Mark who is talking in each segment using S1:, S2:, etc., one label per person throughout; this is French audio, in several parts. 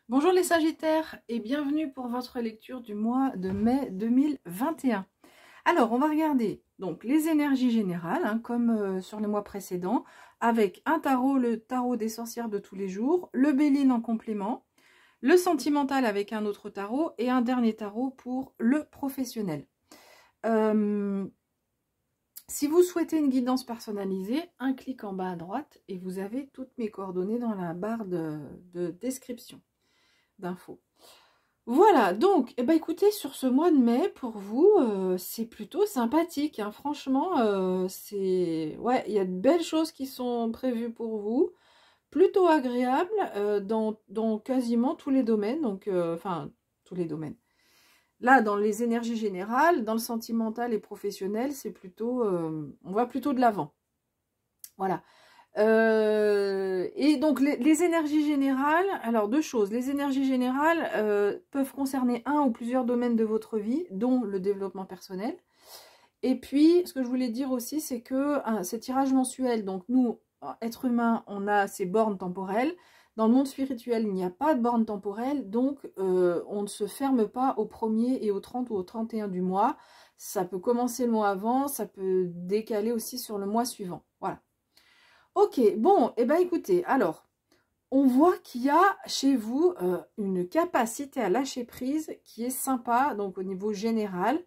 S1: Bonjour les Sagittaires et bienvenue pour votre lecture du mois de mai 2021. Alors, on va regarder donc les énergies générales, comme sur les mois précédents, avec un tarot, le tarot des sorcières de tous les jours, le Béline en complément, le sentimental avec un autre tarot et un dernier tarot pour le professionnel. Si vous souhaitez une guidance personnalisée, un clic en bas à droite et vous avez toutes mes coordonnées dans la barre de description d'infos. Voilà, donc, écoutez, sur ce mois de mai, pour vous, c'est plutôt sympathique, franchement, ouais, il y a de belles choses qui sont prévues pour vous, plutôt agréables dans quasiment tous les domaines, donc, enfin, tous les domaines. Là, dans les énergies générales, dans le sentimental et professionnel, c'est plutôt, on va plutôt de l'avant. Voilà. Et donc les énergies générales, alors deux choses, les énergies générales peuvent concerner un ou plusieurs domaines de votre vie, dont le développement personnel. Et puis, ce que je voulais dire aussi, c'est que ces tirages mensuels, donc nous, êtres humains, on a ces bornes temporelles. Dans le monde spirituel, il n'y a pas de borne temporelle, donc on ne se ferme pas au 1er et au 30 ou au 31 du mois. Ça peut commencer le mois avant, ça peut décaler aussi sur le mois suivant. Voilà. Ok, bon, écoutez, alors, on voit qu'il y a chez vous une capacité à lâcher prise qui est sympa, donc au niveau général,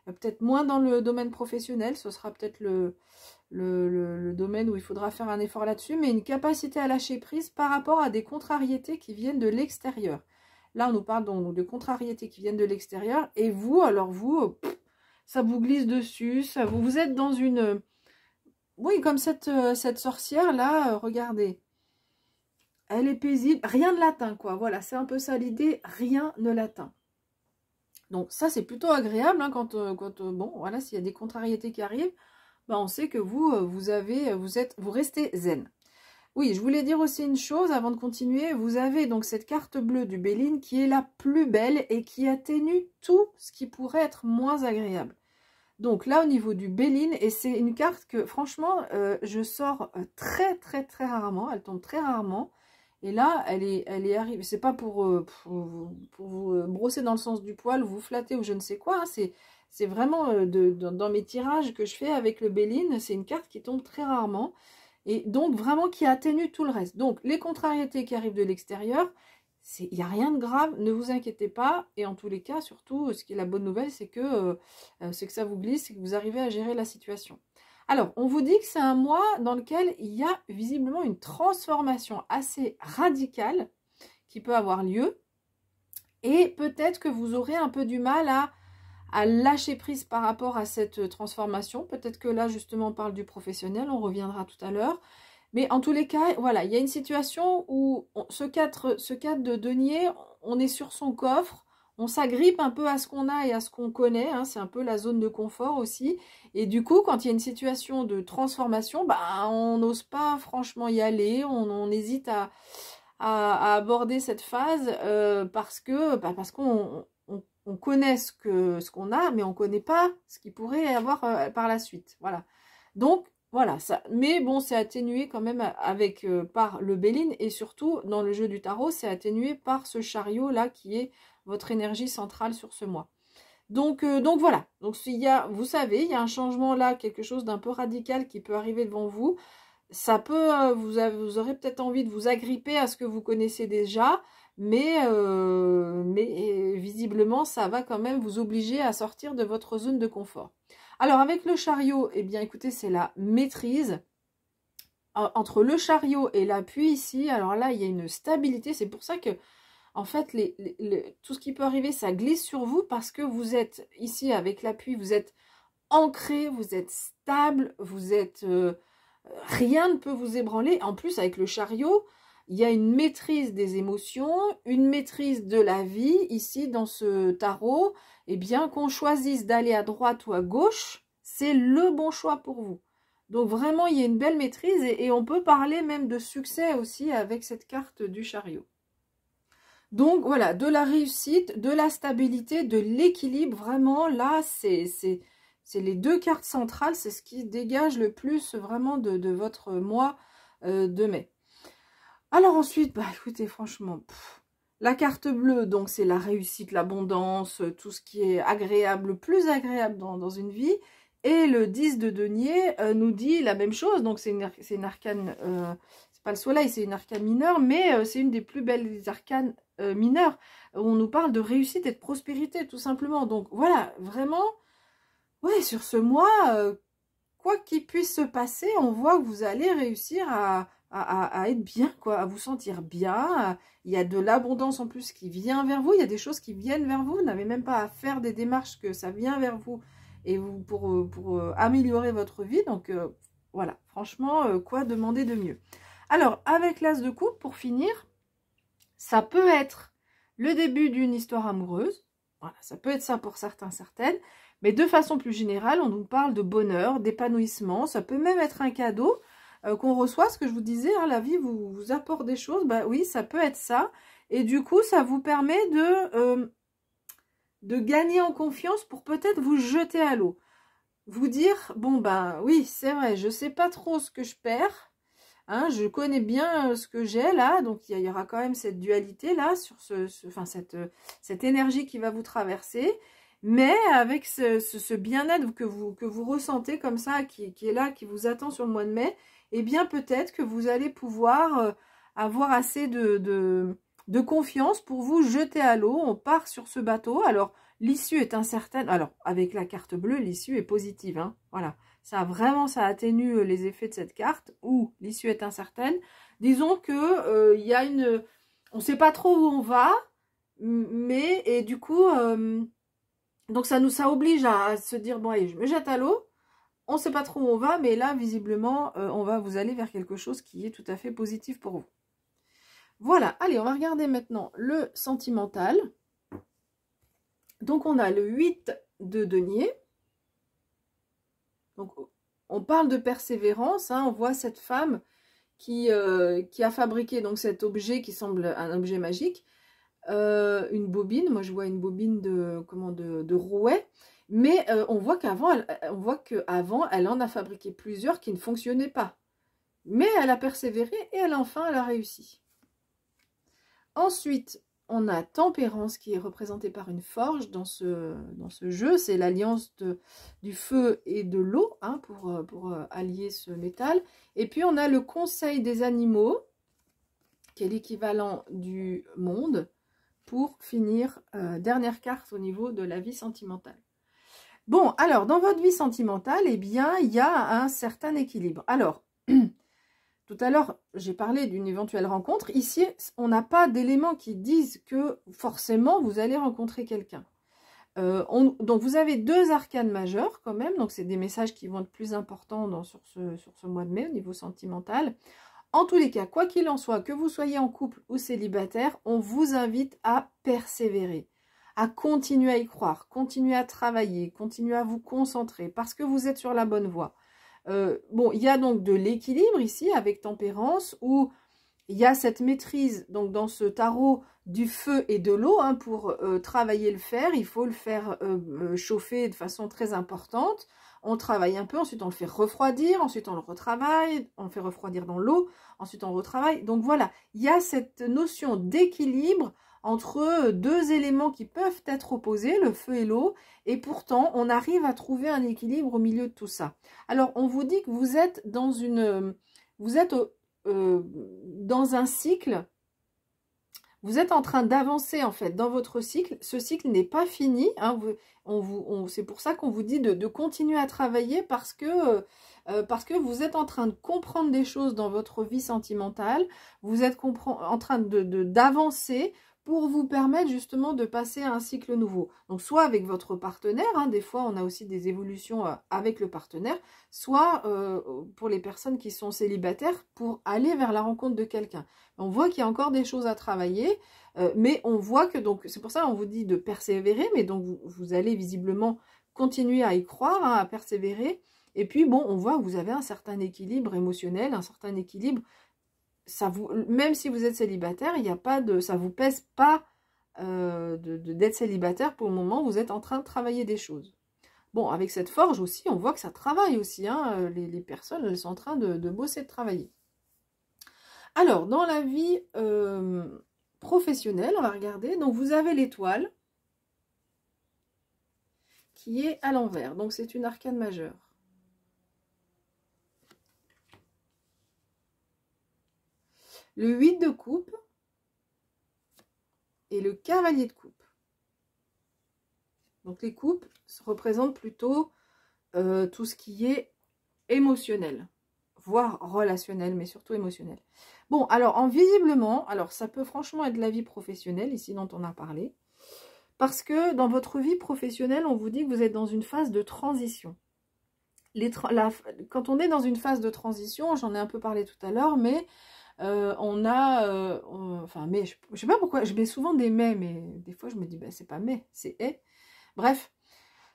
S1: peut-être moins dans le domaine professionnel, ce sera peut-être le domaine où il faudra faire un effort là-dessus, mais une capacité à lâcher prise par rapport à des contrariétés qui viennent de l'extérieur. Là, on nous parle donc de contrariétés qui viennent de l'extérieur, et vous, alors vous, ça vous glisse dessus, vous êtes dans une... Oui, comme cette sorcière-là, regardez. Elle est paisible, rien ne l'atteint, quoi. Voilà, c'est un peu ça l'idée, rien ne l'atteint. Donc ça, c'est plutôt agréable, bon, voilà, s'il y a des contrariétés qui arrivent, on sait que vous restez zen. Oui, je voulais dire aussi une chose avant de continuer. Vous avez donc cette carte bleue du Béline qui est la plus belle et qui atténue tout ce qui pourrait être moins agréable. Donc là, au niveau du Béline, et c'est une carte que, franchement, je sors très, très, très rarement. Elle tombe très rarement. Et là, elle est arrivée. C'est pas pour vous brosser dans le sens du poil, vous flatter ou je ne sais quoi. C'est vraiment dans mes tirages que je fais avec le Béline. C'est une carte qui tombe très rarement. Et donc, vraiment, qui atténue tout le reste. Donc, les contrariétés qui arrivent de l'extérieur, il n'y a rien de grave, ne vous inquiétez pas. Et en tous les cas, surtout, ce qui est la bonne nouvelle, c'est que ça vous glisse et que vous arrivez à gérer la situation. Alors, on vous dit que c'est un mois dans lequel il y a visiblement une transformation assez radicale qui peut avoir lieu. Et peut-être que vous aurez un peu du mal à lâcher prise par rapport à cette transformation. Peut-être que là, justement, on parle du professionnel, on reviendra tout à l'heure. Mais en tous les cas, voilà, il y a une situation où ce 4 de denier, on est sur son coffre, on s'agrippe un peu à ce qu'on a et à ce qu'on connaît, c'est un peu la zone de confort aussi. Et du coup, quand il y a une situation de transformation, on n'ose pas franchement y aller, on hésite à aborder cette phase parce qu'on connaît ce qu'on a, mais on ne connaît pas ce qu'il pourrait y avoir par la suite. Voilà. Donc, voilà, ça. Mais bon, c'est atténué quand même par le Béline et surtout, dans le jeu du tarot, c'est atténué par ce chariot-là qui est votre énergie centrale sur ce mois. Donc voilà. Donc, vous savez, il y a un changement là, quelque chose d'un peu radical qui peut arriver devant vous. Ça peut, vous aurez peut-être envie de vous agripper à ce que vous connaissez déjà, mais visiblement, ça va quand même vous obliger à sortir de votre zone de confort. Alors, avec le chariot, écoutez, c'est la maîtrise. Entre le chariot et l'appui ici, alors là, il y a une stabilité. C'est pour ça que, en fait, tout ce qui peut arriver, ça glisse sur vous parce que vous êtes ici avec l'appui, vous êtes ancré, vous êtes stable, vous êtes... rien ne peut vous ébranler. En plus, avec le chariot, il y a une maîtrise des émotions, une maîtrise de la vie. Ici, dans ce tarot, bien qu'on choisisse d'aller à droite ou à gauche, c'est le bon choix pour vous. Donc vraiment, il y a une belle maîtrise et on peut parler même de succès aussi avec cette carte du chariot. Donc voilà, de la réussite, de la stabilité, de l'équilibre, vraiment là, c'est les deux cartes centrales, c'est ce qui dégage le plus vraiment de votre mois de mai. Alors ensuite, écoutez, franchement, La carte bleue, donc c'est la réussite, l'abondance, tout ce qui est agréable, le plus agréable dans une vie. Et le 10 de denier nous dit la même chose, donc c'est une arcane, c'est pas le soleil, c'est une arcane mineure, mais c'est une des plus belles arcanes mineures, où on nous parle de réussite et de prospérité, tout simplement. Donc voilà, vraiment, ouais, sur ce mois, quoi qu'il puisse se passer, on voit que vous allez réussir à être bien, quoi, à vous sentir bien. Il y a de l'abondance en plus qui vient vers vous, il y a des choses qui viennent vers vous, vous n'avez même pas à faire des démarches, que ça vient vers vous, et vous pour améliorer votre vie. Donc voilà, franchement, quoi demander de mieux? Alors, avec l'As de coupe, pour finir, ça peut être le début d'une histoire amoureuse. Voilà, ça peut être ça pour certains, certaines. Mais de façon plus générale, on nous parle de bonheur, d'épanouissement. Ça peut même être un cadeau qu'on reçoit. Ce que je vous disais, hein, la vie vous apporte des choses. Bah oui, ça peut être ça. Et du coup, ça vous permet de gagner en confiance pour peut-être vous jeter à l'eau. Vous dire, bon ben oui, c'est vrai, je sais pas trop ce que je perds. Hein, je connais bien ce que j'ai là, donc il y aura quand même cette dualité là, sur cette énergie qui va vous traverser, mais avec ce bien-être que vous ressentez comme ça, qui est là, qui vous attend sur le mois de mai, eh bien peut-être que vous allez pouvoir avoir assez de confiance pour vous jeter à l'eau. On part sur ce bateau, alors l'issue est incertaine, alors avec la carte bleue, l'issue est positive, hein, voilà. Ça atténue les effets de cette carte, où l'issue est incertaine. Disons que y a on ne sait pas trop où on va, mais et du coup, donc ça oblige à se dire, bon allez, je me jette à l'eau. On ne sait pas trop où on va, mais là, visiblement, vous allez vers quelque chose qui est tout à fait positif pour vous. Voilà, allez, on va regarder maintenant le sentimental. Donc, on a le 8 de denier. Donc, on parle de persévérance, hein, on voit cette femme qui a fabriqué donc cet objet qui semble un objet magique, une bobine. Moi, je vois une bobine de rouet, mais on voit qu'avant, elle en a fabriqué plusieurs qui ne fonctionnaient pas. Mais elle a persévéré et elle a réussi. Ensuite, on a Tempérance qui est représentée par une forge dans ce jeu. C'est l'alliance du feu et de l'eau, hein, pour allier ce métal. Et puis on a le Conseil des animaux, qui est l'équivalent du monde, pour finir, dernière carte au niveau de la vie sentimentale. Bon, alors, dans votre vie sentimentale, eh bien, il y a un certain équilibre. Alors, tout à l'heure, j'ai parlé d'une éventuelle rencontre. Ici, on n'a pas d'éléments qui disent que forcément, vous allez rencontrer quelqu'un. Donc, vous avez deux arcanes majeures quand même. Donc, c'est des messages qui vont être plus importants sur ce mois de mai au niveau sentimental. En tous les cas, quoi qu'il en soit, que vous soyez en couple ou célibataire, on vous invite à persévérer, à continuer à y croire, continuer à travailler, continuer à vous concentrer parce que vous êtes sur la bonne voie. Bon, il y a donc de l'équilibre ici avec Tempérance, où il y a cette maîtrise donc dans ce tarot du feu et de l'eau, hein, pour travailler le fer. Il faut le faire chauffer de façon très importante. On travaille un peu, ensuite on le fait refroidir, ensuite on le retravaille, on le fait refroidir dans l'eau, ensuite on retravaille. Donc voilà, il y a cette notion d'équilibre entre deux éléments qui peuvent être opposés, le feu et l'eau, et pourtant on arrive à trouver un équilibre au milieu de tout ça. Alors on vous dit que vous êtes dans dans un cycle, vous êtes en train d'avancer en fait dans votre cycle. Ce cycle n'est pas fini, hein, c'est pour ça qu'on vous dit de continuer à travailler parce que vous êtes en train de comprendre des choses dans votre vie sentimentale, vous êtes en train d'avancer pour vous permettre justement de passer à un cycle nouveau. Donc soit avec votre partenaire, hein, des fois on a aussi des évolutions avec le partenaire, soit pour les personnes qui sont célibataires pour aller vers la rencontre de quelqu'un. On voit qu'il y a encore des choses à travailler, mais on voit que, donc c'est pour ça qu'on vous dit de persévérer, mais donc vous allez visiblement continuer à y croire, hein, à persévérer. Et puis bon, on voit que vous avez un certain équilibre émotionnel, un certain équilibre. Même si vous êtes célibataire, il n'y a pas ça vous pèse pas d'être célibataire pour le moment. Vous êtes en train de travailler des choses. Bon, avec cette forge aussi, on voit que ça travaille aussi, hein, les personnes, elles sont en train de bosser, de travailler. Alors, dans la vie professionnel, on va regarder. Donc, vous avez l'étoile qui est à l'envers. Donc, c'est une arcane majeure. Le 8 de coupe et le cavalier de coupe. Donc, les coupes représentent plutôt tout ce qui est émotionnel, voire relationnel, mais surtout émotionnel. Bon, alors, visiblement, alors ça peut franchement être la vie professionnelle, ici dont on a parlé, parce que dans votre vie professionnelle, on vous dit que vous êtes dans une phase de transition. Quand on est dans une phase de transition, j'en ai un peu parlé tout à l'heure, mais mais je sais pas pourquoi, je mets souvent des mais des fois je me dis, ben, c'est pas mais, c'est et. Bref,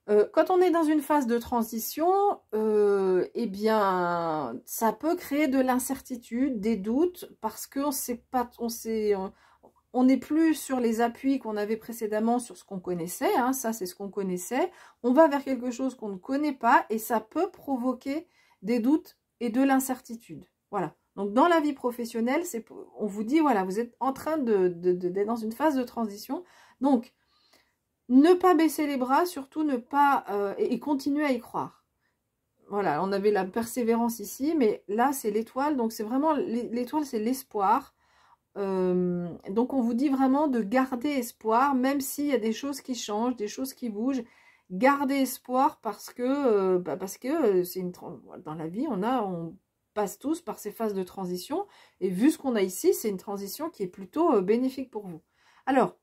S1: quand on est dans une phase de transition, eh bien, ça peut créer de l'incertitude, des doutes, parce qu'on sait pas, on n'est plus sur les appuis qu'on avait précédemment sur ce qu'on connaissait, hein, ça c'est ce qu'on connaissait. On va vers quelque chose qu'on ne connaît pas et ça peut provoquer des doutes et de l'incertitude. Voilà. Donc dans la vie professionnelle, on vous dit, voilà, vous êtes en train d'être dans une phase de transition. Donc, ne pas baisser les bras, surtout ne pas... et continuer à y croire. Voilà, on avait la persévérance ici, mais là, c'est l'étoile. Donc, c'est vraiment... L'étoile, c'est l'espoir. Donc, on vous dit vraiment de garder espoir, même s'il y a des choses qui changent, des choses qui bougent. Gardez espoir parce que dans la vie, on passe tous par ces phases de transition. Et vu ce qu'on a ici, c'est une transition qui est plutôt bénéfique pour vous. Alors,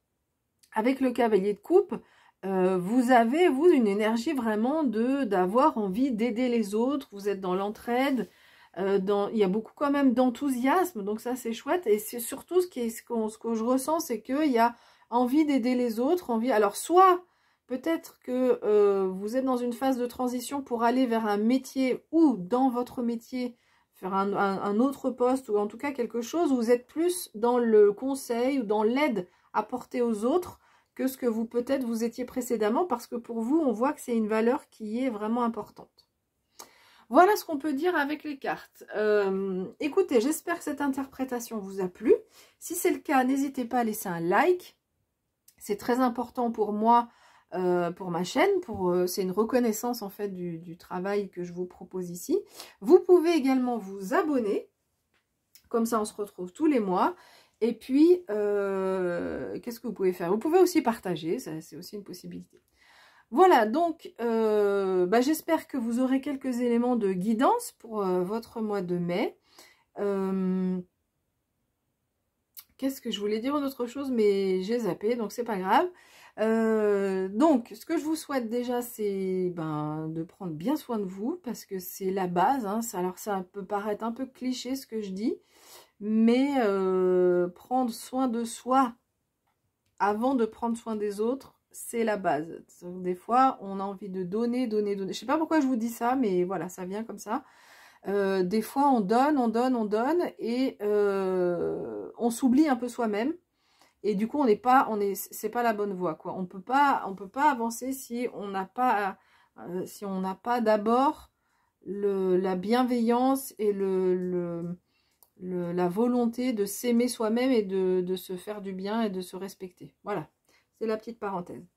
S1: avec le cavalier de coupe, vous avez, une énergie vraiment d'avoir envie d'aider les autres. Vous êtes dans l'entraide. Il y a beaucoup quand même d'enthousiasme. Donc ça, c'est chouette. Et c'est surtout ce que je ressens, c'est qu'il y a envie d'aider les autres. Alors, soit peut-être que vous êtes dans une phase de transition pour aller vers un métier ou dans votre métier, faire un autre poste ou en tout cas quelque chose où vous êtes plus dans le conseil ou dans l'aide apporter aux autres que ce que peut-être vous étiez précédemment, parce que pour vous, on voit que c'est une valeur qui est vraiment importante. Voilà ce qu'on peut dire avec les cartes. Écoutez, j'espère que cette interprétation vous a plu. Si c'est le cas, n'hésitez pas à laisser un like. C'est très important pour moi, pour ma chaîne. C'est une reconnaissance en fait du travail que je vous propose ici. Vous pouvez également vous abonner. Comme ça, on se retrouve tous les mois. Et puis, qu'est-ce que vous pouvez faire? Vous pouvez aussi partager, c'est aussi une possibilité. Voilà, donc, j'espère que vous aurez quelques éléments de guidance pour votre mois de mai. Qu'est-ce que je voulais dire autre chose, mais j'ai zappé, donc c'est pas grave. Donc, ce que je vous souhaite déjà, c'est de prendre bien soin de vous, parce que c'est la base. Hein. Alors, ça peut paraître un peu cliché ce que je dis, mais prendre soin de soi avant de prendre soin des autres, c'est la base. Des fois, on a envie de donner. Je sais pas pourquoi je vous dis ça, mais voilà, ça vient comme ça. Des fois, on donne, et on s'oublie un peu soi-même. Et du coup, c'est pas la bonne voie, quoi. On peut pas avancer si on n'a pas d'abord la bienveillance et la volonté de s'aimer soi-même et de se faire du bien et de se respecter. Voilà, c'est la petite parenthèse.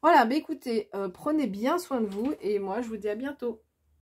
S1: Voilà, écoutez, prenez bien soin de vous et moi je vous dis à bientôt.